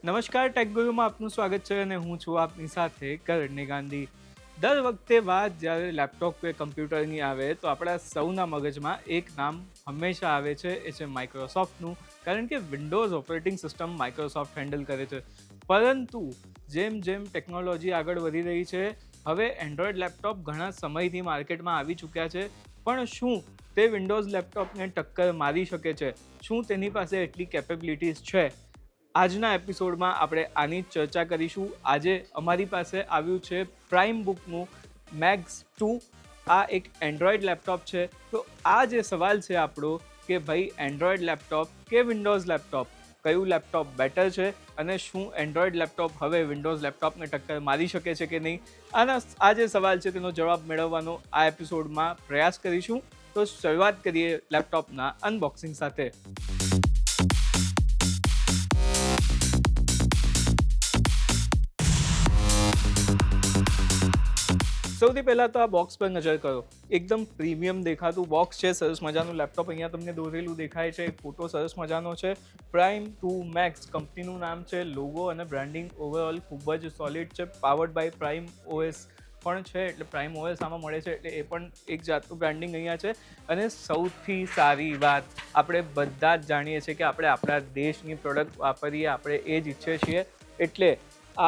નમસ્કાર, ટેક ગુરુમાં આપનું સ્વાગત છે અને હું છું આપની સાથે કરણની ગાંધી. દર વખતે વાત જ્યારે લેપટોપ કે કમ્પ્યુટરની આવે તો આપણા સૌના મગજમાં એક નામ હંમેશા આવે છે, એ છે માઇક્રોસોફ્ટનું. કારણ કે Windows operating system Microsoft handle કરે છે. પરંતુ જેમ જેમ ટેકનોલોજી આગળ વધી રહી છે, હવે એન્ડ્રોઈડ લેપટોપ ઘણા સમયથી માર્કેટમાં આવી ચૂક્યા છે. પણ શું તે વિન્ડોઝ લેપટોપને ટક્કર મારી શકે છે? શું તેની પાસે એટલી કેપેબિલિટીઝ છે? આજના એપિસોડમાં આપણે આની જ ચર્ચા કરીશું. આજે અમારી પાસે આવ્યું છે પ્રાઇમ બુકનું મેક્સ 2. આ એક એન્ડ્રોઈડ લેપટોપ છે. તો આ જે સવાલ છે આપણો કે ભાઈ એન્ડ્રોઈડ લેપટોપ કે વિન્ડોઝ લેપટોપ, કયું લેપટોપ બેટર છે અને શું એન્ડ્રોઈડ લેપટોપ હવે વિન્ડોઝ લેપટોપને ટક્કર મારી શકે છે કે નહીં, આ જે સવાલ છે તેનો જવાબ મેળવવાનો આ એપિસોડમાં પ્રયાસ કરીશું. તો શરૂઆત કરીએ લેપટોપના અનબોક્સિંગ સાથે. સૌથી પહેલાં તો આ બોક્સ પર નજર કરો. એકદમ પ્રીમિયમ દેખાતું બોક્સ છે, સરસ મજાનું લેપટોપ અહીંયા તમને દોરેલું દેખાય છે. ફોટો સરસ મજાનો છે. પ્રાઇમ 2 મેક્સ કંપનીનું નામ છે. લોગો અને બ્રાન્ડિંગ ઓવરઓલ ખૂબ જ સોલિડ છે. પાવર્ડ બાય પ્રાઇમ ઓએસ પણ છે, એટલે પ્રાઇમ ઓએસ આમાં મળે છે, એટલે એ પણ એક જાતનું બ્રાન્ડિંગ અહીંયા છે. અને સૌથી સારી વાત, આપણે બધા જ જાણીએ છીએ કે આપણે આપણા દેશની પ્રોડક્ટ વાપરીએ, આપણે એ જ ઈચ્છીએ છીએ. એટલે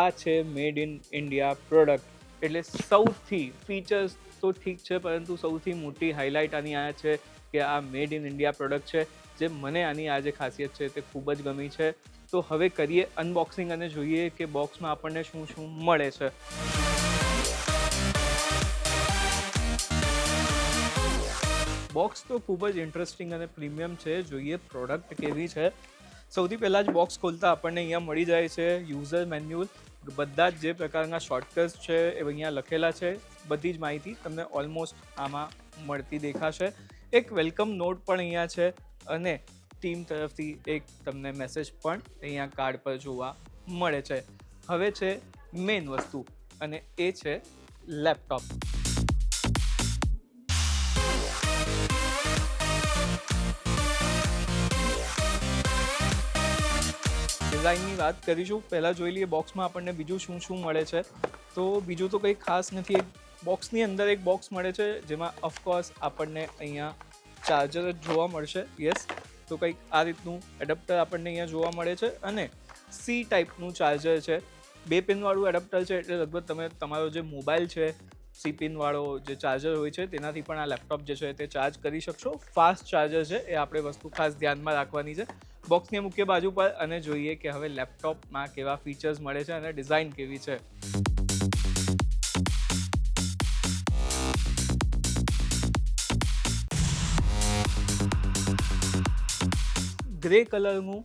આ છે મેડ ઇન ઇન્ડિયા પ્રોડક્ટ. એટલે સૌથી ફીચર્સ તો ઠીક છે, પરંતુ સૌથી મોટી હાઇલાઇટ આની આ છે કે આ મેડ ઇન ઇન્ડિયા પ્રોડક્ટ છે. જે મને આની આ જે ખાસિયત છે તે ખૂબ જ ગમી છે. તો હવે કરીએ અનબોક્સિંગ અને જોઈએ કે બોક્સમાં આપણને શું શું મળે છે. બોક્સ તો ખૂબ જ ઇન્ટરેસ્ટિંગ અને પ્રીમિયમ છે. જોઈએ પ્રોડક્ટ કેવી છે. સૌથી પહેલાં જ બોક્સ ખોલતા આપણને અહીંયા મળી જાય છે યુઝર મેન્યુઅલ. બધા જ જે પ્રકારના શોર્ટકટ્સ છે એ અહીંયા લખેલા છે. બધી જ માહિતી તમને ઓલમોસ્ટ આમાં મળતી દેખાશે. એક વેલકમ નોટ પણ અહીંયા છે અને ટીમ તરફથી એક તમને મેસેજ પણ અહીંયા કાર્ડ પર જોવા મળે છે. હવે છે મેઇન વસ્તુ અને એ છે લેપટોપ. ડિઝાઇનની વાત કરીશું. પહેલાં જોઈ લઈએ બોક્સમાં આપણને બીજું શું શું મળે છે. તો બીજું તો કંઈ ખાસ નથી. બોક્સની અંદર એક બોક્સ મળે છે જેમાં ઓફકોર્સ આપણને અહીંયા ચાર્જર જ જોવા મળશે. યસ, તો કંઈક આ રીતનું એડપ્ટર આપણને અહીંયા જોવા મળે છે અને સી ટાઈપનું ચાર્જર છે. 2 પિનવાળું એડપ્ટર છે, એટલે લગભગ તમે તમારો જે મોબાઈલ છે, સી પિનવાળો જે ચાર્જર હોય છે તેનાથી પણ આ લેપટોપ જે છે તે ચાર્જ કરી શકશો. ફાસ્ટ ચાર્જર છે, એ આપણે વસ્તુ ખાસ ધ્યાનમાં રાખવાની છે. બોક્સની મુખ્ય બાજુ પર અને જોઈએ કે હવે લેપટોપમાં કેવા ફીચર્સ મળે છે અને ડિઝાઇન કેવી છે. ગ્રે કલરનું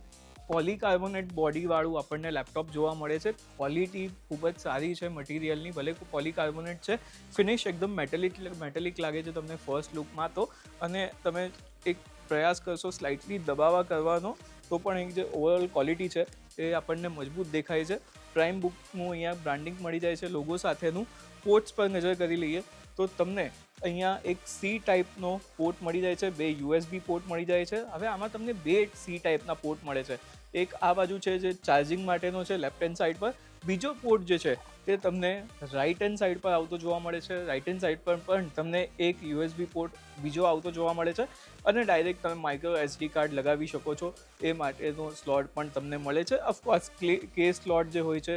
પોલીકાર્બોનેટ બોડીવાળું આપણને લેપટોપ જોવા મળે છે. ક્વોલિટી ખૂબ જ સારી છે મટીરિયલની. ભલે પોલીકાર્બોનેટ છે, ફિનિશ એકદમ મેટેલિક લાગે છે તમને ફર્સ્ટ લુકમાં તો. અને તમે એક પ્રયાસ કરશો સ્લાઇટલી દબાવવા કરવાનો તો પણ એક જે ઓવરઓલ ક્વોલિટી છે એ આપણને મજબૂત દેખાય છે. પ્રાઇમ બુકનું અહીંયા બ્રાન્ડિંગ મળી જાય છે લોગો સાથેનું. પોર્ટ્સ પર નજર કરી લઈએ તો તમને અહીંયા એક સી ટાઈપનો પોર્ટ મળી જાય છે, 2 USB પોર્ટ મળી જાય છે. હવે આમાં તમને 2 સી ટાઈપના પોર્ટ મળે છે. એક આ બાજુ છે જે ચાર્જિંગ માટેનો છે લેફ્ટ હેન્ડ સાઈડ પર. બીજો પોર્ટ જે છે તે તમને રાઈટ હેન્ડ સાઈડ પર આવતો જોવા મળે છે. રાઈટ હેન્ડ સાઈડ પર પણ તમને એક USB પોર્ટ બીજો આવતો જોવા મળે છે અને ડાયરેક્ટ તમે માઇક્રો SD કાર્ડ લગાવી શકો છો એ માટેનો સ્લોટ પણ તમને મળે છે. ઓફકોર્સ કે સ્લોટ જે હોય છે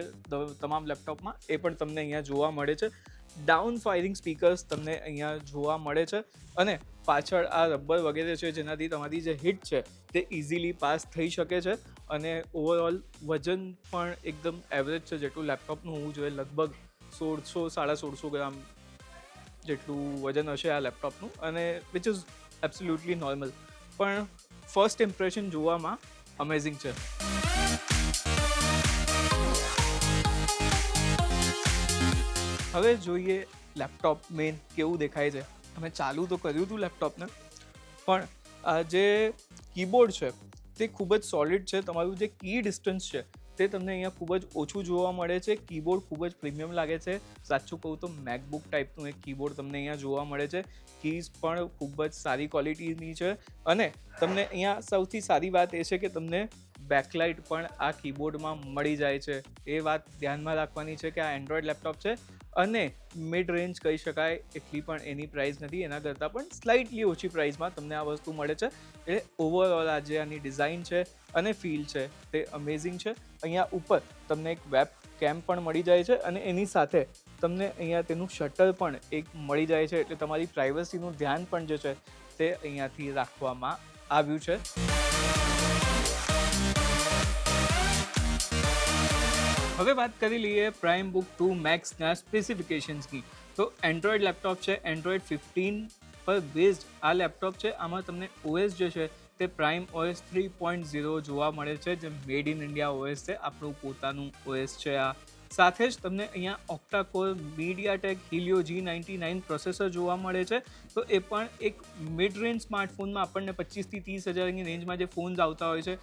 તમામ લેપટોપમાં એ પણ તમને અહીંયા જોવા મળે છે. ડાઉન ફાયરિંગ સ્પીકર્સ તમને અહીંયા જોવા મળે છે અને પાછળ આ રબર વગેરે છે જેનાથી તમારી જે હિટ છે તે ઇઝીલી પાસ થઈ શકે છે. અને ઓવરઓલ વજન પણ એકદમ એવરેજ છે જેટલું લેપટોપનું હોવું જોઈએ. લગભગ 1600-1650 ગ્રામ જેટલું વજન હશે આ લેપટોપનું, અને વિચ ઇઝ એબ્સોલ્યુટલી નોર્મલ. પણ ફર્સ્ટ ઇમ્પ્રેશન જોવામાં અમેઝિંગ છે. હવે જોઈએ લેપટોપ મેઇન કેવું દેખાય છે. અમે ચાલુ તો કર્યું હતું લેપટોપને, પણ આ જે કીબોર્ડ છે તે ખૂબ જ સોલિડ છે. તમારું જે કી ડિસ્ટન્સ છે તે તમને અહીંયા ખૂબ જ ઓછું જોવા મળે છે. કીબોર્ડ ખૂબ જ પ્રીમિયમ લાગે છે. સાચું કહું તો મેકબુક ટાઈપનું એક કીબોર્ડ તમને અહીંયા જોવા મળે છે. કીઝ પણ ખૂબ જ સારી ક્વોલિટીની છે અને તમને અહીંયા સૌથી સારી વાત એ છે કે તમને બેકલાઇટ પણ આ કીબોર્ડમાં મળી જાય છે. એ વાત ધ્યાનમાં રાખવાની છે કે આ એન્ડ્રોઈડ લેપટોપ છે અને મિડ રેન્જ કહી શકાય એટલી પણ એની પ્રાઇસ નથી. એના કરતાં પણ સ્લાઇટલી ઓછી પ્રાઇસમાં તમને આ વસ્તુ મળે છે. એ ઓવરઓલ આ જે આની ડિઝાઇન છે અને ફીલ છે તે અમેઝિંગ છે. અહીંયા ઉપર તમને એક વેબ કેમ પણ મળી જાય છે અને એની સાથે તમને અહીંયા તેનું શટર પણ એક મળી જાય છે, એટલે તમારી પ્રાઇવસીનું ધ્યાન પણ જે છે તે અહીંયાથી રાખવામાં આવ્યું છે. હવે વાત કરી લઈએ પ્રાઇમબુક 2 મેક્સના સ્પેસિફિકેશન્સની. તો એન્ડ્રોઈડ લેપટોપ છે, એન્ડ્રોઈડ 15 પર બેઝડ આ લેપટોપ છે. આમાં તમને ઓએસ જે છે તે પ્રાઇમ ઓએસ 3.0 જોવા મળે છે, જે મેડ ઇન ઇન્ડિયા ઓએસ છે, આપણું પોતાનું ઓએસ છે આ. સાથે જ તમને અહીંયા ઓક્ટાકોર મીડિયાટેક હિલિયો G99 પ્રોસેસર જોવા મળે છે. તો એ પણ એક મિડ રેન્જ સ્માર્ટફોનમાં આપણને 25 થી 30,000ની રેન્જમાં જે ફોન્સ આવતા હોય છે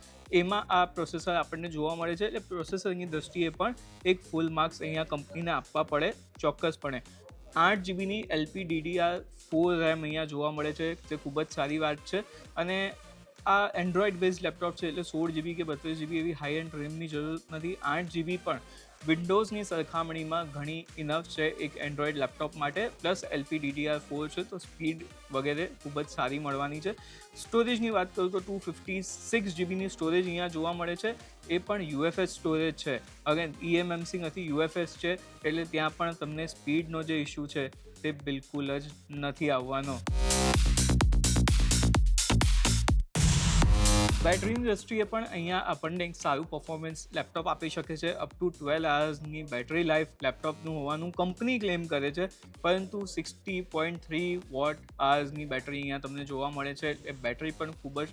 એમાં આ પ્રોસેસર આપણને જોવા મળે છે. એટલે પ્રોસેસરની દ્રષ્ટિએ પણ એક ફૂલ માર્ક્સ અહીંયા કંપનીને આપવા પડે ચોક્કસપણે. 8 જીબીની LPDDR4 રેમ અહીંયા જોવા મળે છે, જે ખૂબ જ સારી વાત છે. અને આ એન્ડ્રોઈડ બેઝ લેપટોપ છે એટલે 16 જીબી કે 32 જીબી એવી હાઈ એન્ડ રેમની જરૂર નથી. 8 જીબી પણ વિન્ડોઝની સરખામણીમાં ઘણી ઇનફ છે એક એન્ડ્રોઈડ લેપટોપ માટે. પ્લસ LPDDR4 છે તો સ્પીડ વગેરે ખૂબ જ સારી મળવાની છે. સ્ટોરેજની વાત કરું તો 256 જીબીની સ્ટોરેજ અહીંયા જોવા મળે છે. એ પણ UFS સ્ટોરેજ છે. અગેન eMMC નથી, UFS છે, એટલે ત્યાં પણ તમને સ્પીડનો જે ઇસ્યુ છે તે બિલકુલ જ નથી આવવાનો. બેટરીની દ્રષ્ટિએ પણ અહીંયા આપણને એક સારું પરફોર્મન્સ લેપટોપ આપી શકે છે. અપ ટુ 12 આવર્સની બેટરી લાઈફ લેપટોપનું હોવાનું કંપની ક્લેમ કરે છે, પરંતુ 60.3 વોટ આવર્સની બેટરી અહીંયા તમને જોવા મળે છે. એ બેટરી પણ ખૂબ જ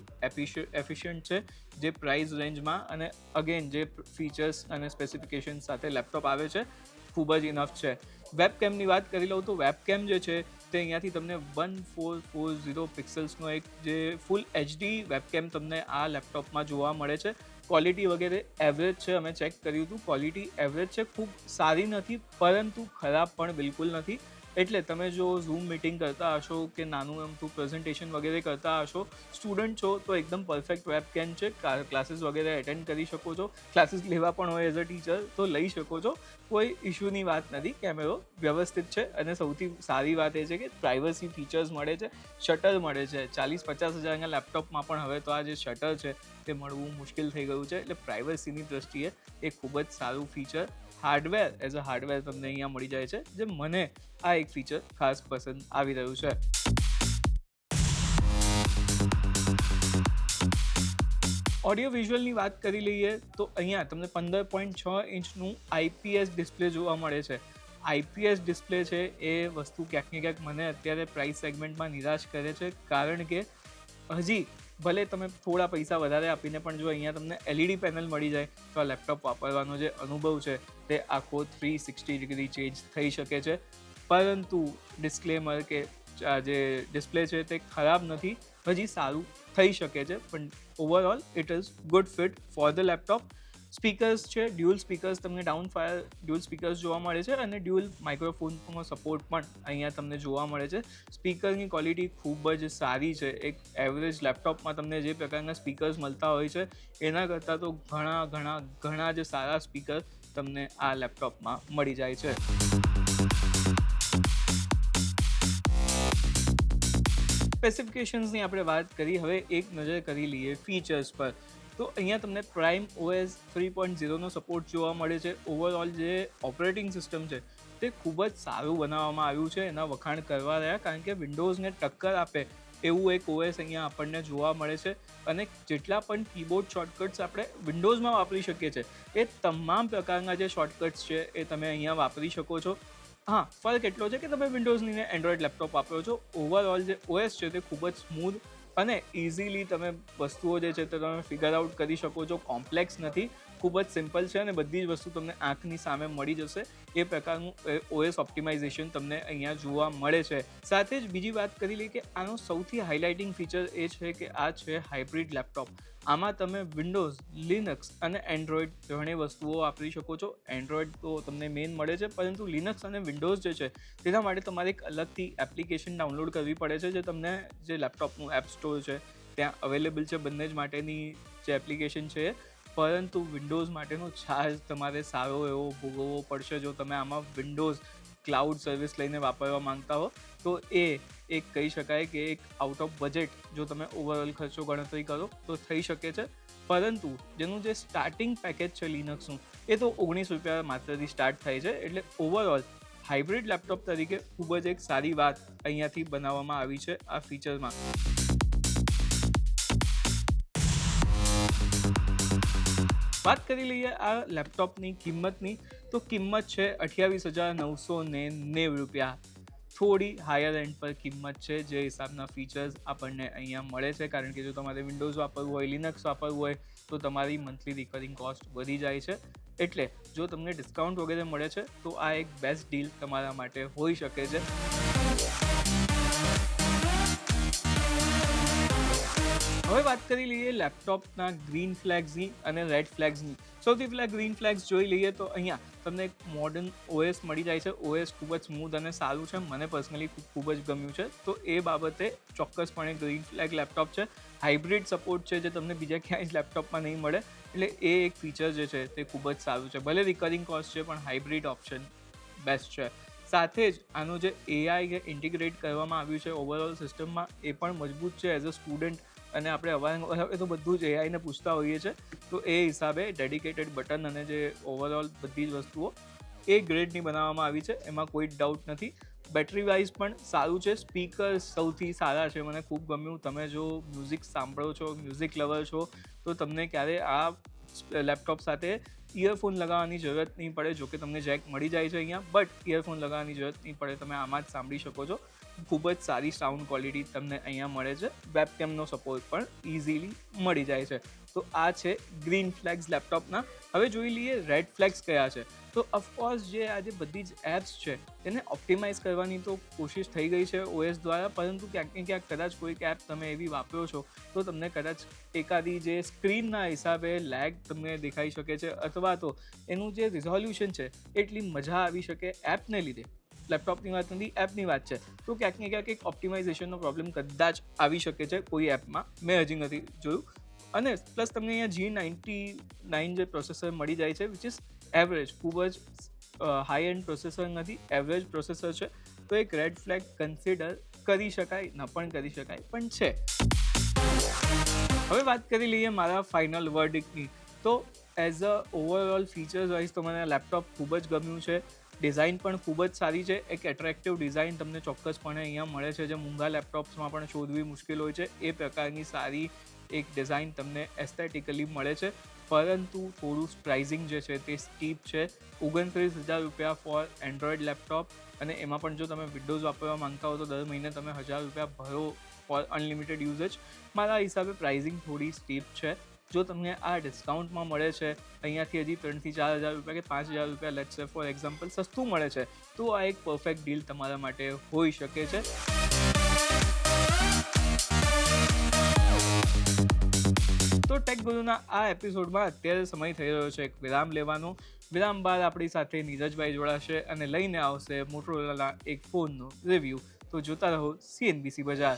એફિશિયન્ટ છે જે પ્રાઇસ રેન્જમાં, અને અગેન જે ફીચર્સ અને સ્પેસિફિકેશન સાથે લેપટોપ આવે છે ખૂબ જ ઇનફ છે. વેબકેમની વાત કરી લઉં તો વેબકેમ જે છે તે અહીંયાથી તમને 1440 પિક્સલ્સનો એક જે ફૂલ HD વેબકેમ તમને આ લેપટોપમાં જોવા મળે છે. ક્વોલિટી વગેરે એવરેજ છે, અમે ચેક કર્યું હતું, ક્વોલિટી એવરેજ છે, ખૂબ સારી નથી પરંતુ ખરાબ પણ બિલકુલ નથી. એટલે તમે જો ઝૂમ મિટિંગ કરતા હશો કે નાનું એમતું પ્રેઝન્ટેશન વગેરે કરતા હશો, સ્ટુડન્ટ છો તો એકદમ પરફેક્ટ વેબકેમ છે. ક્લાસીસ વગેરે એટેન્ડ કરી શકો છો, ક્લાસીસ લેવા પણ હોય એઝ અ ટીચર તો લઈ શકો છો, કોઈ ઇશ્યુની વાત નથી. કેમેરો વ્યવસ્થિત છે અને સૌથી સારી વાત એ છે કે પ્રાઇવસી ફીચર્સ મળે છે, શટર મળે છે. 40-50 હજારના લેપટોપમાં પણ હવે તો આ જે શટર છે તે મળવું મુશ્કેલ થઈ ગયું છે, એટલે પ્રાઇવસીની દ્રષ્ટિએ એ ખૂબ જ સારું feature hardware as a hardware તમને અહીંયા મળી જાય છે, જે મને આ એક ફીચર ખાસ પસંદ આવી રહ્યું છે. ઓડિયો વિઝ્યુઅલની વાત કરી લઈએ તો અહીંયા તમને 15.6 ઇંચનું IPS ડિસ્પ્લે જોવા મળે છે. IPS ડિસ્પ્લે છે એ વસ્તુ ક્યાંક ને ક્યાંક મને અત્યારે પ્રાઇસ સેગમેન્ટમાં નિરાશ કરે છે, કારણ કે હજી ભલે તમે થોડા પૈસા વધારે આપીને પણ જો અહીંયા તમને LED પેનલ મળી જાય તો આ લેપટોપ વાપરવાનો જે અનુભવ છે તે આખો 360 ડિગ્રી ચેન્જ થઈ શકે છે. પરંતુ ડિસ્ક્લેમર કે જે ડિસ્પ્લે છે તે ખરાબ નથી, હજી સારું થઈ શકે છે, પણ overall it is good fit for the laptop. Speakers છે, ડ્યુઅલ સ્પીકર્સ તમને ડાઉનફાયર ડ્યુઅલ સ્પીકર્સ જોવા મળે છે અને ડ્યુઅલ માઇક્રોફોનનો સપોર્ટ પણ અહીંયા તમને જોવા મળે છે. સ્પીકરની ક્વોલિટી ખૂબ જ સારી છે. એક એવરેજ લેપટોપમાં તમને જે પ્રકારના સ્પીકર્સ મળતા હોય છે એના કરતાં તો ઘણા જ સારા સ્પીકર તમને આ લેપટોપમાં મળી જાય છે. સ્પેસિફિકેશન્સની આપણે વાત કરી, હવે એક નજર કરી લઈએ ફીચર્સ પર. તો અહીંયા તમને પ્રાઇમ OS 3.0નો સપોર્ટ જોવા મળે છે. ઓવરઓલ જે ઓપરેટિંગ સિસ્ટમ છે તે ખૂબ જ સારું બનાવવામાં આવ્યું છે, એના વખાણ કરવા રહ્યા, કારણ કે વિન્ડોઝને ટક્કર આપે એવું એક OS અહીંયા આપણને જોવા મળે છે. અને જેટલા પણ કીબોર્ડ શોર્ટકટ્સ આપણે વિન્ડોઝમાં વાપરી શકીએ છીએ એ તમામ પ્રકારના જે શોર્ટકટ્સ છે એ તમે અહીંયા વાપરી શકો છો. હા, ફરક એટલો છે કે તમે વિન્ડોઝની એન્ડ્રોઈડ લેપટોપ વાપરો છો. ઓવરઓલ જે OS છે તે ખૂબ જ સ્મૂથ અને ઇઝીલી તમે વસ્તુઓ જે છે તે તમે ફિગર આઉટ કરી શકો છો, કોમ્પ્લેક્સ નથી. ખૂબ જ સિમ્પલ છે અને બધી જ વસ્તુ તમને આંખની સામે મળી જશે. એ પ્રકારનું OS ઓપ્ટિમાઇઝેશન તમને અહીંયા જોવા મળે છે. સાથે જ બીજી વાત કરી લઈએ કે આનો સૌથી હાઇલાઇટિંગ ફીચર એ છે કે આ છે હાઇબ્રિડ લેપટોપ. આમાં તમે વિન્ડોઝ, લિનક્સ અને એન્ડ્રોઈડ ત્રણેય વસ્તુઓ વાપરી શકો છો. એન્ડ્રોઈડ તો તમને મેઇન મળે છે, પરંતુ લિનક્સ અને વિન્ડોઝ જે છે તેના માટે તમારે એક અલગથી એપ્લિકેશન ડાઉનલોડ કરવી પડે છે, જે તમને જે લેપટોપનું એપ સ્ટોર છે ત્યાં અવેલેબલ છે. બંને જ માટેની જે એપ્લિકેશન છે, પરંતુ વિન્ડોઝ માટેનો ચાર્જ તમારે સારો એવો ભોગવવો પડશે. જો તમે આમાં વિન્ડોઝ ક્લાઉડ સર્વિસ લઈને વાપરવા માંગતા હો તો એ એક કહી શકાય કે એક આઉટ ઓફ બજેટ, જો તમે ઓવરઓલ ખર્ચો ગણતરી કરો તો થઈ શકે છે. પરંતુ જેનું જે સ્ટાર્ટિંગ પેકેજ છે લિનક્સનું, એ તો ₹19 માત્રથી સ્ટાર્ટ થાય છે. એટલે ઓવરઓલ હાઇબ્રિડ લેપટોપ તરીકે ખૂબ જ એક સારી વાત અહીંયાથી બનાવવામાં આવી છે આ ફીચરમાં. વાત કરી લઈએ આ લેપટોપની કિંમતની, તો કિંમત છે ₹28,990. થોડી હાયર એન્ડ પર કિંમત છે, જે હિસાબના ફીચર્સ આપણને અહીંયા મળે છે. કારણ કે જો તમારે વિન્ડોઝ વાપરવું હોય, લિનક્સ વાપરવું હોય તો તમારી મંથલી રિકરિંગ કોસ્ટ વધી જાય છે. એટલે જો તમને ડિસ્કાઉન્ટ વગેરે મળે છે તો આ એક બેસ્ટ ડીલ તમારા માટે હોઈ શકે છે. હવે વાત કરી લઈએ લેપટોપના ગ્રીન ફ્લેગ્સની અને રેડ ફ્લેગ્સની. સૌથી પહેલાં ગ્રીન ફ્લેગ્સ જોઈ લઈએ તો અહીંયા તમને એક મોડર્ન OS મળી જાય છે. OS ખૂબ જ સ્મૂથ અને સારું છે, મને પર્સનલી ખૂબ જ ગમ્યું છે. તો એ બાબતે ચોક્કસપણે ગ્રીન ફ્લેગ લેપટોપ છે. હાઇબ્રિડ સપોર્ટ છે, જે તમને બીજા ક્યાંય જ લેપટોપમાં નહીં મળે. એટલે એ એક ફીચર જે છે તે ખૂબ જ સારું છે. ભલે રિકરિંગ કોસ્ટ છે, પણ હાઇબ્રિડ ઓપ્શન બેસ્ટ છે. સાથે જ આનું જે AI ઇન્ટિગ્રેટ કરવામાં આવ્યું છે ઓવરઓલ સિસ્ટમમાં, એ પણ મજબૂત છે. એઝ અ સ્ટુડન્ટ અને આપણે અવારનવાર તો બધું જ AIને પૂછતા હોઈએ છીએ, તો એ હિસાબે ડેડિકેટેડ બટન અને જે ઓવરઓલ બધી જ વસ્તુઓ એ ગ્રેડની બનાવવામાં આવી છે, એમાં કોઈ ડાઉટ નથી. બેટરી વાઇઝ પણ સારું છે. સ્પીકર સૌથી સારા છે, મને ખૂબ ગમ્યું. તમે જો મ્યુઝિક સાંભળો છો, મ્યુઝિક લવર છો, તો તમને ક્યારે આ લેપટોપ સાથે ઇયરફોન લગાવવાની જરૂરત નહીં પડે. જો કે તમને જેક મળી જાય છે અહીંયા, બટ ઇયરફોન લગાવવાની જરૂરત નહીં પડે. તમે આમાં જ સાંભળી શકો છો. ખૂબ જ સારી સાઉન્ડ ક્વોલિટી તમને અહીંયા મળે છે. વેબકેમનો સપોર્ટ પણ ઇઝીલી મળી જાય છે. તો આ છે ગ્રીન ફ્લેગ્સ લેપટોપના. હવે જોઈ લઈએ રેડ ફ્લેગ્સ કયા છે. તો ઓફકોર્સ જે આજે બધી જ એપ્સ છે તેને ઓપ્ટિમાઇઝ કરવાની તો કોશિશ થઈ ગઈ છે OS દ્વારા, પરંતુ ક્યાંક ને ક્યાંક કદાચ કોઈક એપ તમે એવી વાપરો છો તો તમને કદાચ એકાદી જે સ્ક્રીનના હિસાબે લેગ તમને દેખાઈ શકે છે, અથવા તો એનું જે રિઝોલ્યુશન છે એટલી મજા આવી શકે એપને લીધે. લેપટોપની વાત નથી, એપની વાત છે, તો ક્યાંક ને ક્યાંક એક ઓપ્ટિમાઇઝેશનનો પ્રોબ્લેમ કદાચ આવી શકે છે કોઈ એપમાં. મેં હજી નથી જોયું. અને પ્લસ તમને અહીંયા G99 જે પ્રોસેસર મળી જાય છે, વિચ ઇઝ એવરેજ. ખૂબ જ હાઈ એન્ડ પ્રોસેસર નથી, એવરેજ પ્રોસેસર છે. તો એક રેડ ફ્લેગ કન્સિડર કરી શકાય, ન પણ કરી શકાય, પણ છે. હવે વાત કરી લઈએ મારા ફાઇનલ વર્ડિક્ટની. તો as a overall features wise તો મને લેપટોપ ખૂબ જ ગમ્યું છે. ડિઝાઇન પણ ખૂબ જ સારી છે. એક એટ્રેક્ટિવ ડિઝાઇન તમને ચોક્કસપણે અહીંયા મળે છે, જે મૂંગા લેપટોપ્સમાં પણ શોધવી મુશ્કેલ હોય છે. એ પ્રકારની સારી એક ડિઝાઇન તમને એસ્થેટિકલી મળે છે. પરંતુ થોડું પ્રાઇઝિંગ જે છે તે સ્ટીપ છે. ₹29,000 ફોર એન્ડ્રોઈડ લેપટોપ, અને એમાં પણ જો તમે વિન્ડોઝ વાપરવા માંગતા હો તો દર મહિને તમે ₹1,000 ભરો ફોર અનલિમિટેડ યુઝેજ. મારા હિસાબે પ્રાઇઝિંગ થોડી સ્ટીપ છે. જો તમને આ ડિસ્કાઉન્ટમાં મળે છે, અહીંયાથી હજી ₹3,000 થી ₹4,000 કે ₹5,000 લેટ્સ સે ફોર એક્ઝામ્પલ સસ્તું મળે છે, તો આ એક પરફેક્ટ ડીલ તમારા માટે હોઈ શકે છે. તો ટેક ગુરુના આ એપિસોડમાં અત્યારે સમય થઈ રહ્યો છે એક વિરામ લેવાનો. વિરામ બાદ આપણી સાથે નીરજભાઈ જોડાશે અને લઈને આવશે મોટોરોલાના એક ફોનનો રિવ્યૂ. તો જોતા રહો CNBC બજાર.